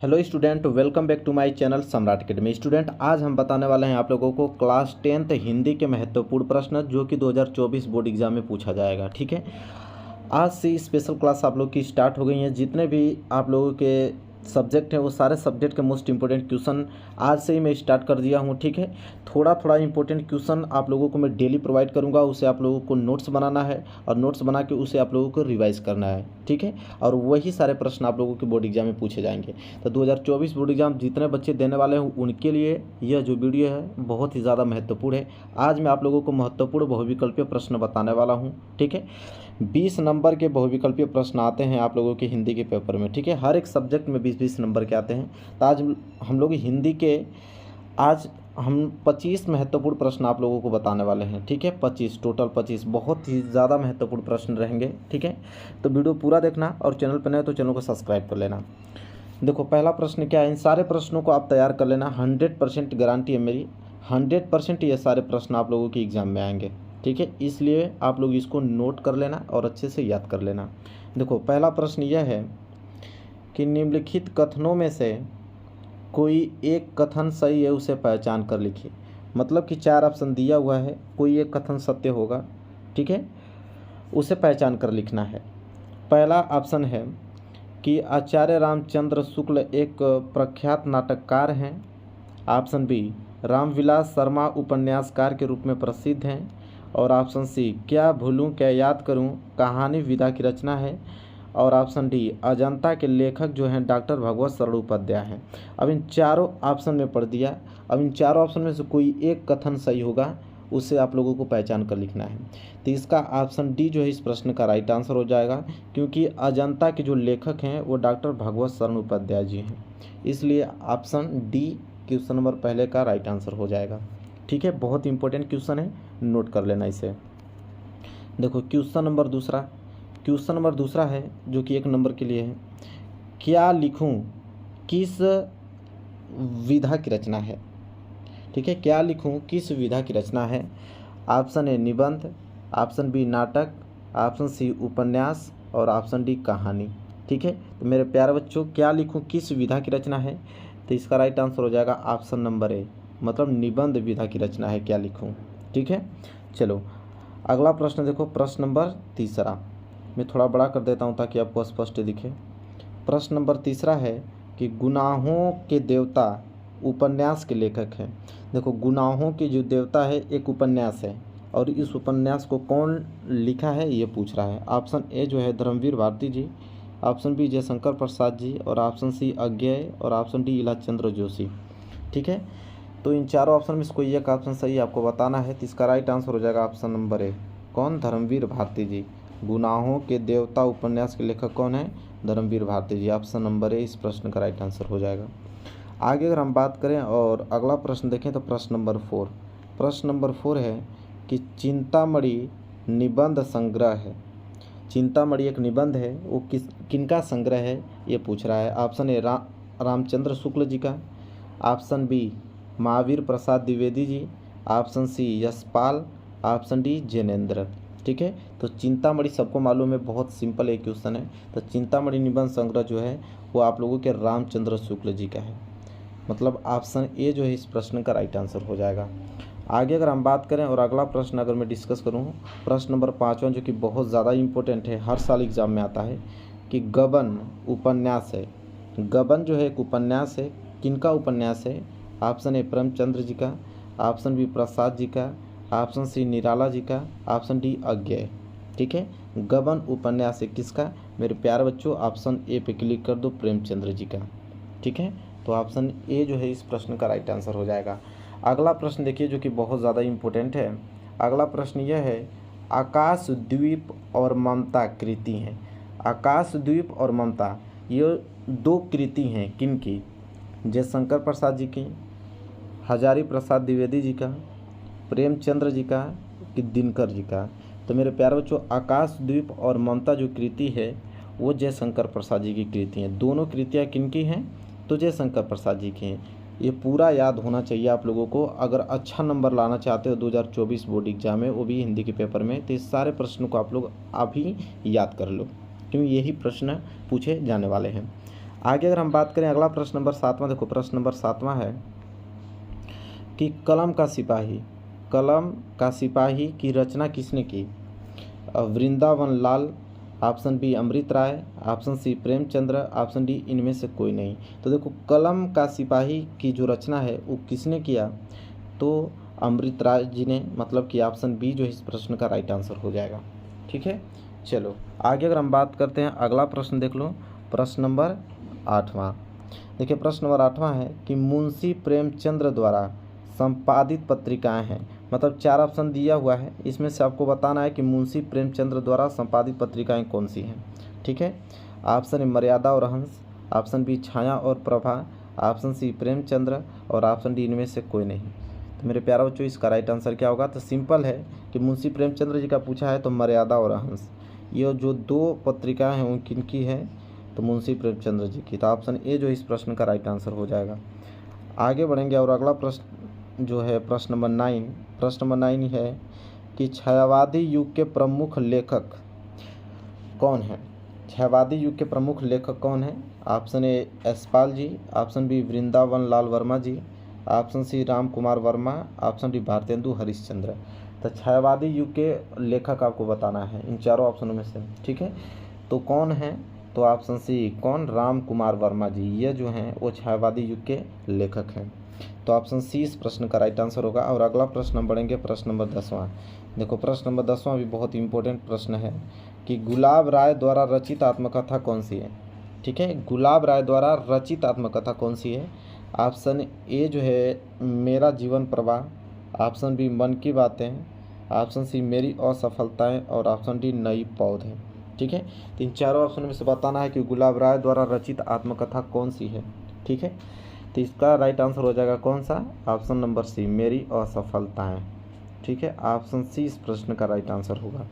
Hello student, welcome back to my channel Samrat academy. Student, आज हम बताने वाले हैं आप लोगों को क्लास 10th हिंदी के महत्वपूर्ण प्रश्न जो कि 2024 बोर्ड एग्जाम में पूछा जाएगा। ठीक है, आज से स्पेशल क्लास आप लोग की स्टार्ट हो गई हैं। जितने भी आप लोगों के सब्जेक्ट हैं वो सारे सब्जेक्ट के मोस्ट इंपॉर्टेंट क्वेश्चन आज से ही मैं स्टार्ट कर दिया हूँ। ठीक है, थोड़ा थोड़ा इंपॉर्टेंट क्वेश्चन आप लोगों को मैं डेली प्रोवाइड करूँगा। उसे आप लोगों को नोट्स बनाना है और नोट्स बना के उसे आप लोगों को रिवाइज करना है। ठीक है, और वही सारे प्रश्न आप लोगों के बोर्ड एग्जाम में पूछे जाएंगे। तो 2024 बोर्ड एग्जाम जितने बच्चे देने वाले हैं उनके लिए यह जो वीडियो है बहुत ही ज़्यादा महत्वपूर्ण है। आज मैं आप लोगों को महत्वपूर्ण बहुविकल्पीय प्रश्न बताने वाला हूँ। ठीक है, 20 नंबर के बहुविकल्पीय प्रश्न आते हैं आप लोगों के हिंदी के पेपर में। ठीक है, हर एक सब्जेक्ट में 20-20 नंबर के आते हैं। तो आज हम लोग हिंदी के आज हम 25 महत्वपूर्ण प्रश्न आप लोगों को बताने वाले हैं। ठीक है, 25 टोटल 25 बहुत ही ज़्यादा महत्वपूर्ण प्रश्न रहेंगे। ठीक है, तो वीडियो पूरा देखना और चैनल पर नए तो चैनल को सब्सक्राइब कर लेना। देखो, पहला प्रश्न क्या है, इन सारे प्रश्नों को आप तैयार कर लेना। 100% गारंटी है मेरी, 100% ये सारे प्रश्न आप लोगों के एग्ज़ाम में आएंगे। ठीक है, इसलिए आप लोग इसको नोट कर लेना और अच्छे से याद कर लेना। देखो, पहला प्रश्न यह है कि निम्नलिखित कथनों में से कोई एक कथन सही है, उसे पहचान कर लिखिए। मतलब कि 4 ऑप्शन दिया हुआ है, कोई एक कथन सत्य होगा। ठीक है, उसे पहचान कर लिखना है। पहला ऑप्शन है कि आचार्य रामचंद्र शुक्ल एक प्रख्यात नाटककार हैं। ऑप्शन बी, रामविलास शर्मा उपन्यासकार के रूप में प्रसिद्ध हैं। और ऑप्शन सी, क्या भूलूं क्या याद करूं कहानी विधा की रचना है। और ऑप्शन डी, अजंता के लेखक जो हैं डॉक्टर भगवत शरण उपाध्याय हैं। अब इन चारों ऑप्शन में पढ़ दिया। अब इन चारों ऑप्शन में से कोई एक कथन सही होगा, उसे आप लोगों को पहचान कर लिखना है। तो इसका ऑप्शन डी जो है इस प्रश्न का राइट आंसर हो जाएगा, क्योंकि अजंता के जो लेखक हैं वो डॉक्टर भगवत शरण उपाध्याय जी हैं। इसलिए ऑप्शन डी क्वेश्चन नंबर पहले का राइट आंसर हो जाएगा। ठीक है, बहुत इंपॉर्टेंट क्वेश्चन है, नोट कर लेना इसे। देखो, क्वेश्चन नंबर दूसरा है जो कि 1 नंबर के लिए है। क्या लिखूं किस विधा की रचना है। ठीक है, क्या लिखूं किस विधा की रचना है। ऑप्शन ए निबंध, ऑप्शन बी नाटक, ऑप्शन सी उपन्यास और ऑप्शन डी कहानी। ठीक है, तो मेरे प्यारे बच्चों, क्या लिखूं किस विधा की रचना है, तो इसका राइट आंसर हो जाएगा ऑप्शन नंबर ए, मतलब निबंध विधा की रचना है क्या लिखूं। ठीक है, चलो अगला प्रश्न देखो। प्रश्न नंबर तीसरा मैं थोड़ा बड़ा कर देता हूं ताकि आपको स्पष्ट दिखे। प्रश्न नंबर तीसरा है कि गुनाहों के देवता उपन्यास के लेखक हैं। देखो, गुनाहों के जो देवता है एक उपन्यास है और इस उपन्यास को कौन लिखा है ये पूछ रहा है। ऑप्शन ए जो है धर्मवीर भारती जी, ऑप्शन बी जयशंकर प्रसाद जी और ऑप्शन सी अज्ञेय और ऑप्शन डी इलाचंद्र जोशी। ठीक है, तो इन चारों ऑप्शन में से कोई एक ऑप्शन सही आपको बताना है। तो इसका राइट आंसर हो जाएगा ऑप्शन नंबर ए, कौन, धर्मवीर भारती जी। गुनाहों के देवता उपन्यास के लेखक कौन है, धर्मवीर भारती जी। ऑप्शन नंबर ए इस प्रश्न का राइट आंसर हो जाएगा। आगे अगर हम बात करें और अगला प्रश्न देखें तो प्रश्न नंबर 4 है कि चिंतामणि निबंध संग्रह है। चिंतामणि एक निबंध है, वो किनका संग्रह है ये पूछ रहा है। ऑप्शन ए रामचंद्र शुक्ल जी का, option B Mahavir Prasad Dwivedi ji, option C Yashpal, option D Jainendra. ठीक है, तो चिंतामणि सबको मालूम है, बहुत सिंपल एक क्वेश्चन है। तो चिंतामणि निबंध संग्रह जो है वो आप लोगों के रामचंद्र शुक्ल जी का है, मतलब ऑप्शन ए जो है इस प्रश्न का राइट आंसर हो जाएगा। आगे अगर हम बात करें और अगला प्रश्न अगर मैं डिस्कस करूँ, प्रश्न नंबर 5वां जो कि बहुत ज़्यादा इम्पोर्टेंट है, हर साल एग्जाम में आता है कि गबन उपन्यास है। गबन जो है एक उपन्यास है, किनका उपन्यास है। ऑप्शन ए प्रेमचंद्र जी का, ऑप्शन बी प्रसाद जी का, ऑप्शन सी निराला जी का, ऑप्शन डी अज्ञेय। ठीक है, गबन उपन्यास है किसका, मेरे प्यारे बच्चों ऑप्शन ए पे क्लिक कर दो, प्रेमचंद्र जी का। ठीक है, तो ऑप्शन ए जो है इस प्रश्न का राइट आंसर हो जाएगा। अगला प्रश्न देखिए जो कि बहुत ज़्यादा इम्पोर्टेंट है। अगला प्रश्न यह है, आकाशद्वीप और ममता कृति हैं। आकाशद्वीप और ममता ये 2 कृति हैं किनकी, जयशंकर प्रसाद जी की, हजारी प्रसाद द्विवेदी जी का, प्रेमचंद्र जी का कि दिनकर जी का। तो मेरे प्यारे बच्चों, आकाशद्वीप और ममता जो कृति है वो जयशंकर प्रसाद जी की कृति हैं। दोनों कृतियाँ किनकी हैं, तो जयशंकर प्रसाद जी की हैं। ये पूरा याद होना चाहिए आप लोगों को अगर अच्छा नंबर लाना चाहते हो 2024 बोर्ड एग्जाम में, वो भी हिंदी के पेपर में। तो इस सारे प्रश्नों को आप लोग अभी याद कर लो, क्योंकि यही प्रश्न पूछे जाने वाले हैं। आगे अगर हम बात करें अगला प्रश्न नंबर 7वां, देखो प्रश्न नंबर 7वां है कि कलम का सिपाही की रचना किसने की? Vrindavan Lal, option B Amrit Rai, option C Premchandra, option D इनमें से कोई नहीं। तो देखो कलम का सिपाही की जो रचना है वो किसने किया? तो अमृत राय जी ने, मतलब कि ऑप्शन बी जो इस प्रश्न का राइट आंसर हो जाएगा। ठीक है, चलो आगे अगर हम बात करते हैं अगला प्रश्न देख लो, प्रश्न नंबर 8वां। देखिए प्रश्न नंबर 8वां है कि मुंशी प्रेमचंद्र द्वारा संपादित पत्रिकाएं हैं, मतलब 4 ऑप्शन दिया हुआ है, इसमें से आपको बताना है कि मुंशी प्रेमचंद्र द्वारा संपादित पत्रिकाएं कौन सी हैं। ठीक है, ऑप्शन ए मर्यादा और हंस, ऑप्शन बी छाया और प्रभा, ऑप्शन सी प्रेमचंद्र और ऑप्शन डी इनमें से कोई नहीं। तो मेरे प्यारे बच्चों इसका राइट आंसर क्या होगा? तो सिंपल है कि मुंशी प्रेमचंद्र जी का पूछा है तो मर्यादा और हंस, ये जो 2 पत्रिकाएँ हैं वो किनकी है? तो मुंशी प्रेमचंद्र जी की। तो ऑप्शन ए जो इस प्रश्न का राइट आंसर हो जाएगा। आगे बढ़ेंगे और अगला प्रश्न जो है प्रश्न नंबर 9 है कि छायावादी युग के प्रमुख लेखक कौन है? छायावादी युग के प्रमुख लेखक कौन है? Option A Yashpal ji, option B Vrindavan Lal Verma ji, option C Ram Kumar Verma, option D Bharatendu Harishchandra. तो छायावादी युग के लेखक आपको बताना है इन चारों ऑप्शनों में से। ठीक है, तो कौन है? तो ऑप्शन सी कौन? राम कुमार वर्मा जी, ये जो हैं वो छायावादी युग के लेखक हैं। तो ऑप्शन सी इस प्रश्न का राइट आंसर होगा। और अगला प्रश्न हम बढ़ेंगे प्रश्न नंबर 10वां। देखो प्रश्न नंबर 10वां भी बहुत इंपॉर्टेंट प्रश्न है कि गुलाब राय द्वारा रचित आत्मकथा कौन सी है? ठीक है, गुलाब राय द्वारा रचित आत्मकथा कौन सी है? ऑप्शन ए जो है मेरा जीवन प्रवाह, ऑप्शन बी मन की बातें, ऑप्शन सी मेरी असफलताएं और ऑप्शन डी नई पौधे। ठीक है, तो इन चारों ऑप्शन में से बताना है कि गुलाब राय द्वारा रचित आत्मकथा कौन सी है। ठीक है, तो इसका राइट आंसर हो जाएगा कौन सा? ऑप्शन नंबर सी मेरी असफलताएं। ठीक है, ऑप्शन सी इस प्रश्न का राइट आंसर होगा।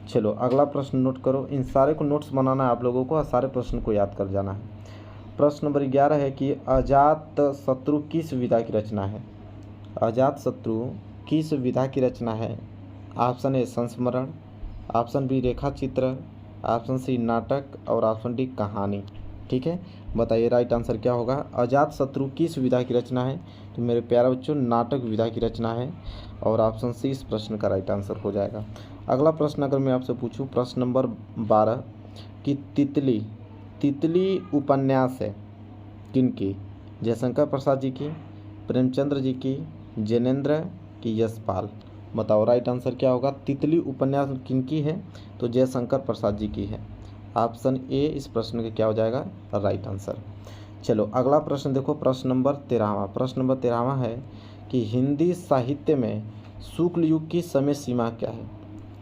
चलो अगला प्रश्न नोट करो, इन सारे को नोट्स बनाना है आप लोगों को और सारे प्रश्न को याद कर जाना है। प्रश्न नंबर 11 है कि अजात शत्रु किस विधा की रचना है? अजात शत्रु किस विधा की रचना है? ऑप्शन ए संस्मरण, ऑप्शन बी रेखा चित्र, ऑप्शन सी नाटक और ऑप्शन डी कहानी। ठीक है, बताइए राइट आंसर क्या होगा? अजात शत्रु किस विधा की रचना है? तो मेरे प्यारे बच्चों नाटक विधा की रचना है और ऑप्शन सी इस प्रश्न का राइट आंसर हो जाएगा। अगला प्रश्न अगर मैं आपसे पूछूं प्रश्न नंबर 12 कि तितली उपन्यास है किनकी? जयशंकर प्रसाद जी की, प्रेमचंद्र जी की, जैनेन्द्र की, यशपाल। बताओ राइट आंसर क्या होगा? तितली उपन्यास किनकी है? तो जयशंकर प्रसाद जी की है। ऑप्शन ए इस प्रश्न का क्या हो जाएगा? Right answer. चलो अगला प्रश्न देखो, प्रश्न नंबर 13वां। प्रश्न नंबर 13वां है कि हिंदी साहित्य में शुक्ल युग की समय सीमा क्या है?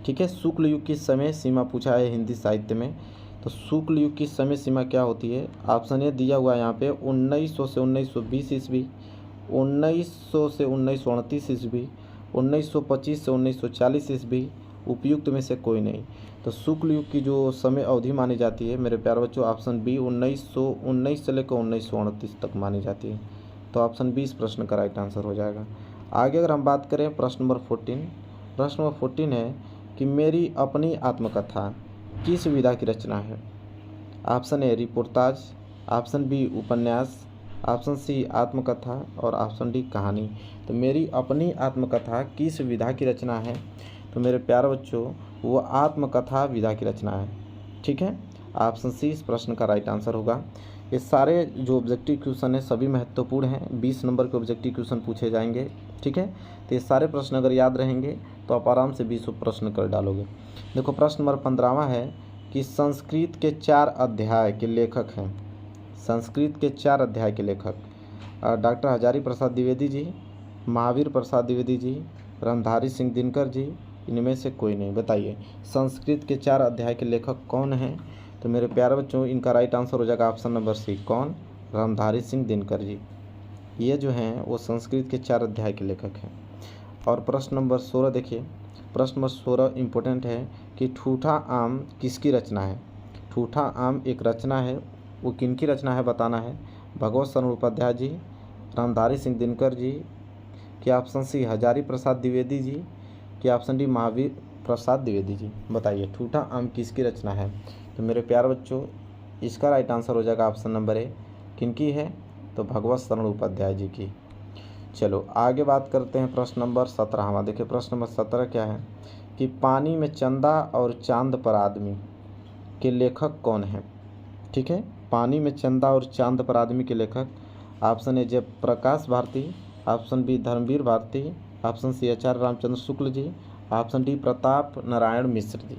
ठीक है, शुक्ल युग की समय सीमा पूछा है हिंदी साहित्य में, तो शुक्ल युग की समय सीमा क्या होती है? ऑप्शन ए दिया हुआ है यहाँ पे 1900 से 1920 ईस्वी, 1900 से 1938 ईस्वी, 1925 से 1940 ईस्वी, उपयुक्त में से कोई नहीं। तो शुक्ल युग की जो समय अवधि मानी जाती है मेरे प्यारे बच्चों ऑप्शन बी 1919 से लेकर 1938 तक मानी जाती है। तो ऑप्शन बी इस प्रश्न का राइट आंसर हो जाएगा। आगे अगर हम बात करें प्रश्न नंबर 14, प्रश्न नंबर 14 है कि मेरी अपनी आत्मकथा किस विधा की रचना है? Option A reportage, option B उपन्यास, ऑप्शन सी आत्मकथा और ऑप्शन डी कहानी। तो मेरी अपनी आत्मकथा किस विधा की रचना है? तो मेरे प्यारे बच्चों वो आत्मकथा विधा की रचना है। ठीक है, ऑप्शन सी इस प्रश्न का राइट आंसर होगा। ये सारे जो ऑब्जेक्टिव क्वेश्चन है सभी महत्वपूर्ण हैं, 20 नंबर के ऑब्जेक्टिव क्वेश्चन पूछे जाएंगे। ठीक है, तो ये सारे प्रश्न अगर याद रहेंगे तो आप आराम से 20 प्रश्न कर डालोगे। देखो प्रश्न नंबर 15वां है कि संस्कृत के 4 अध्याय के लेखक हैं। संस्कृत के 4 अध्याय के लेखक डॉक्टर हजारी प्रसाद द्विवेदी जी, महावीर प्रसाद द्विवेदी जी, रामधारी सिंह दिनकर जी, इनमें से कोई नहीं। बताइए संस्कृत के 4 अध्याय के लेखक कौन हैं? तो मेरे प्यारे बच्चों इनका राइट आंसर हो जाएगा ऑप्शन नंबर सी, कौन? रामधारी सिंह दिनकर जी। ये जो हैं वो संस्कृत के 4 अध्याय के लेखक हैं। और प्रश्न नंबर 16 देखिए, प्रश्न नंबर 16 इम्पोर्टेंट है कि ठूठा आम किसकी रचना है? ठूठा आम एक रचना है, वो किनकी रचना है बताना है। भगवत शरण उपाध्याय जी, रामधारी सिंह दिनकर जी, कि ऑप्शन सी हजारी प्रसाद द्विवेदी जी, कि ऑप्शन डी महावीर प्रसाद द्विवेदी जी। बताइए ठूठा आम किसकी रचना है? तो मेरे प्यारे बच्चों इसका राइट आंसर हो जाएगा ऑप्शन नंबर ए। किनकी है? तो भगवत शरण उपाध्याय जी की। चलो आगे बात करते हैं प्रश्न नंबर 17। देखिए प्रश्न नंबर 17 क्या है कि पानी में चंदा और चांद पर आदमी के लेखक कौन है? ठीक है, पानी में चंदा और चांद पर आदमी के लेखक option A Jaiprakash Bharti, option B Dharmveer Bharati, option C Acharya Ramchandra Shukla ji, option D Pratap Narayan Mishra ji.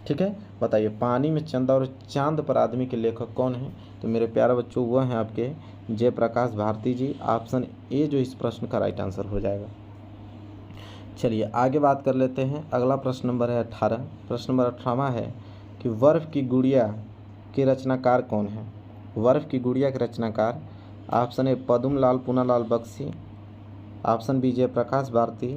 ठीक है, बताइए पानी में चंदा और चांद पर आदमी के लेखक कौन है? तो मेरे प्यारे बच्चों वह हैं आपके जयप्रकाश भारती जी। ऑप्शन ए जो इस प्रश्न का राइट आंसर हो जाएगा। चलिए आगे बात कर लेते हैं। अगला प्रश्न नंबर है 18। प्रश्न नंबर 18वां है कि बर्फ की गुड़िया के रचनाकार कौन है? बर्फ की गुड़िया के रचनाकार option A Padmalal Punalal Bakshi, option B Jayprakash Bharti,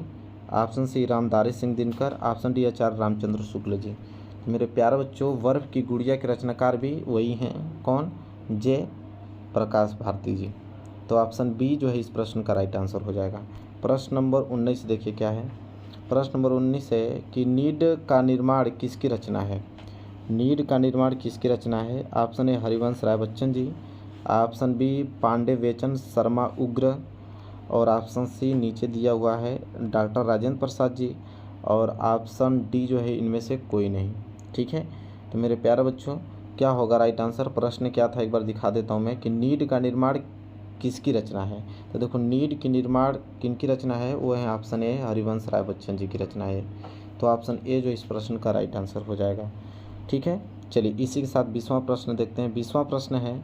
option C Ramdhari Singh Dinkar, option D Acharya Ramchandra Shukla ji. तो मेरे प्यारे बच्चों बर्फ की गुड़िया के रचनाकार भी वही हैं, कौन? जयप्रकाश भारती जी। तो ऑप्शन बी जो है इस प्रश्न का राइट आंसर हो जाएगा। प्रश्न नंबर 19 देखिए क्या है। प्रश्न नंबर 19 है कि नीड का निर्माण किसकी रचना है? नीड का निर्माण किसकी रचना है? Option A Harivansh Rai Bachchan ji, option B Pandey Bechan Sharma Ugra, और ऑप्शन सी नीचे दिया हुआ है डॉक्टर राजेंद्र प्रसाद जी, और ऑप्शन डी जो है इनमें से कोई नहीं। ठीक है, तो मेरे प्यारे बच्चों क्या होगा राइट आंसर? प्रश्न क्या था एक बार दिखा देता हूँ मैं कि नीड का निर्माण किसकी रचना है। तो देखो नीड की निर्माण किनकी रचना है? वो है ऑप्शन ए हरिवंश राय बच्चन जी की रचना है। तो ऑप्शन ए जो इस प्रश्न का राइट आंसर हो जाएगा। ठीक है, चलिए इसी के साथ 20वां प्रश्न देखते हैं। 20वां प्रश्न है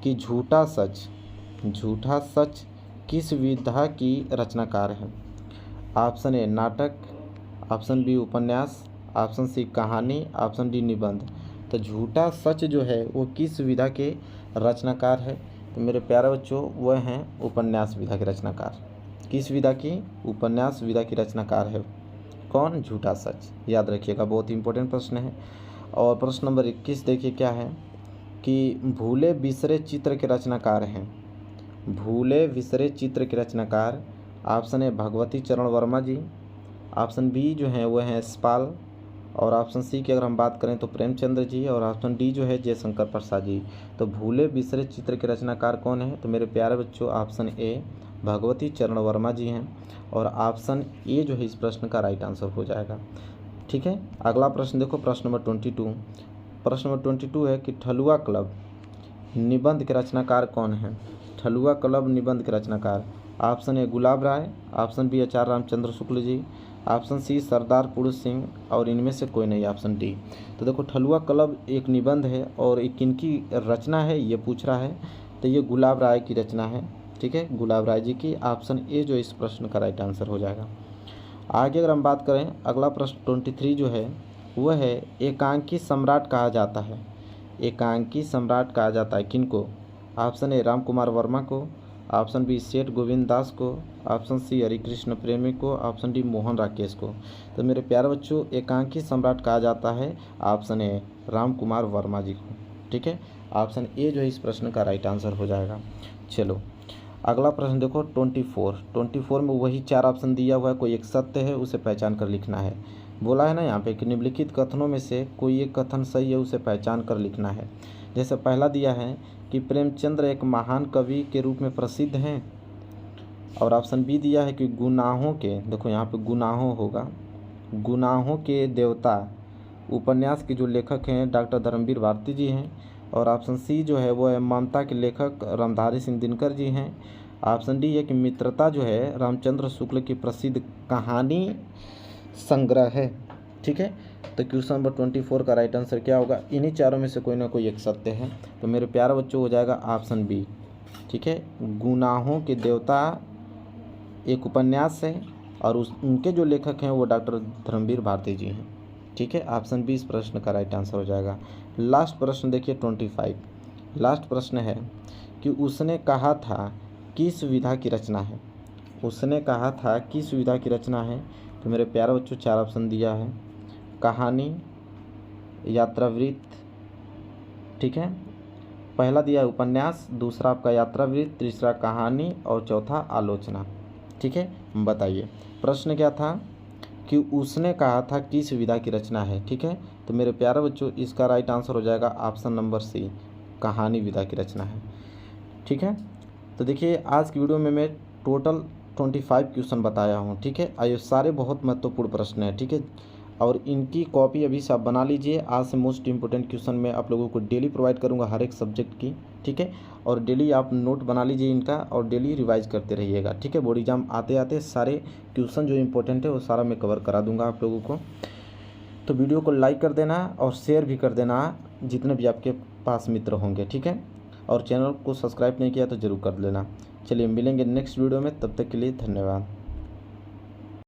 कि झूठा सच किस विधा की रचनाकार है? ऑप्शन ए नाटक, ऑप्शन बी उपन्यास, ऑप्शन सी कहानी, ऑप्शन डी निबंध। तो झूठा सच जो है वो किस विधा के रचनाकार है? तो मेरे प्यारे बच्चों वह हैं उपन्यास विधा के रचनाकार। किस विधा की? उपन्यास विधा की रचनाकार है कौन? झूठा सच। याद रखिएगा, बहुत ही इंपॉर्टेंट प्रश्न है। और प्रश्न नंबर 21 देखिए क्या है कि भूले बिसरे चित्र के रचनाकार हैं। भूले बिसरे चित्र के रचनाकार ऑप्शन ए भगवती चरण वर्मा जी, ऑप्शन बी जो है वह हैं यशपाल, और ऑप्शन सी की अगर हम बात करें तो प्रेमचंद्र जी, और ऑप्शन डी जो है जयशंकर प्रसाद जी। तो भूले बिसरे चित्र के रचनाकार कौन है? तो मेरे प्यारे बच्चों ऑप्शन ए भगवती चरण वर्मा जी हैं, और ऑप्शन ए जो है इस प्रश्न का राइट आंसर हो जाएगा। ठीक है, अगला प्रश्न देखो प्रश्न नंबर 22। प्रश्न नंबर 22 है कि ठलुआ क्लब निबंध के रचनाकार कौन है? ठलुआ क्लब निबंध के रचनाकार option A Gulab Rai, option B Acharya Ramchandra Shukla ji, option C Sardar Purush Singh, और इनमें से कोई नहीं, ऑप्शन डी। तो देखो ठलुआ क्लब एक निबंध है और एक किनकी रचना है ये पूछ रहा है। तो ये गुलाब राय की रचना है। ठीक है, गुलाब राय जी की। ऑप्शन ए जो इस प्रश्न का राइट आंसर हो जाएगा। आगे अगर हम बात करें अगला प्रश्न 23 जो है वह है एकांकी सम्राट कहा जाता है। एकांकी सम्राट कहा जाता है किनको? ऑप्शन ए राम कुमार वर्मा को, ऑप्शन बी सेठ गोविंद दास को, ऑप्शन सी हरिकृष्ण प्रेमी को, ऑप्शन डी मोहन राकेश को। तो मेरे प्यारे बच्चों एकांकी सम्राट कहा जाता है ऑप्शन ए राम कुमार वर्मा जी को। ठीक है, ऑप्शन ए जो है इस प्रश्न का राइट आंसर हो जाएगा। चलो अगला प्रश्न देखो 24 में वही 4 ऑप्शन दिया हुआ है, कोई एक सत्य है उसे पहचान कर लिखना है। बोला है ना यहाँ पे कि निम्नलिखित कथनों में से कोई एक कथन सही है उसे पहचान कर लिखना है। जैसे पहला दिया है कि प्रेमचंद्र एक महान कवि के रूप में प्रसिद्ध हैं, और ऑप्शन बी दिया है कि गुनाहों के, देखो यहाँ पे गुनाहों होगा, गुनाहों के देवता उपन्यास के जो लेखक हैं डॉक्टर धर्मवीर भारती जी हैं, और ऑप्शन सी जो है वो है ममता के लेखक रामधारी सिंह दिनकर जी हैं। ऑप्शन डी है कि मित्रता जो है रामचंद्र शुक्ल की प्रसिद्ध कहानी संग्रह है। ठीक है, तो क्वेश्चन नंबर 24 का राइट आंसर क्या होगा? इन्हीं चारों में से कोई ना कोई एक सत्य है। तो मेरे प्यारे बच्चों हो जाएगा ऑप्शन बी। ठीक है, गुनाहों के देवता एक उपन्यास है और उनके जो लेखक हैं वो डॉक्टर धर्मवीर भारती जी हैं। ठीक है, ऑप्शन बी इस प्रश्न का राइट आंसर हो जाएगा। लास्ट प्रश्न देखिए 25। लास्ट प्रश्न है कि उसने कहा था किस विधा की रचना है? उसने कहा था किस विधा की रचना है? तो मेरे प्यारे बच्चों 4 ऑप्शन दिया है, कहानी, यात्रावृत्त, ठीक है, पहला दिया है उपन्यास, दूसरा आपका यात्रावृत्त, तीसरा कहानी और चौथा आलोचना। ठीक है, बताइए प्रश्न क्या था कि उसने कहा था किस विधा की रचना है। ठीक है, तो मेरे प्यारे बच्चों इसका राइट आंसर हो जाएगा ऑप्शन नंबर सी, कहानी विधा की रचना है। ठीक है, तो देखिए आज की वीडियो में मैं टोटल 25 क्वेश्चन बताया हूँ। ठीक है, ये सारे बहुत महत्वपूर्ण प्रश्न हैं। ठीक है, और इनकी कॉपी अभी से आप बना लीजिए। आज से मोस्ट इंपॉर्टेंट क्वेश्चन मैं आप लोगों को डेली प्रोवाइड करूँगा हर एक सब्जेक्ट की। ठीक है, और डेली आप नोट बना लीजिए इनका और डेली रिवाइज करते रहिएगा। ठीक है, बोर्ड एग्जाम आते आते सारे क्वेश्चन जो इंपॉर्टेंट है वो सारा मैं कवर करा दूंगा आप लोगों को। तो वीडियो को लाइक कर देना और शेयर भी कर देना जितने भी आपके पास मित्र होंगे। ठीक है, और चैनल को सब्सक्राइब नहीं किया तो ज़रूर कर लेना। चलिए मिलेंगे नेक्स्ट वीडियो में, तब तक के लिए धन्यवाद।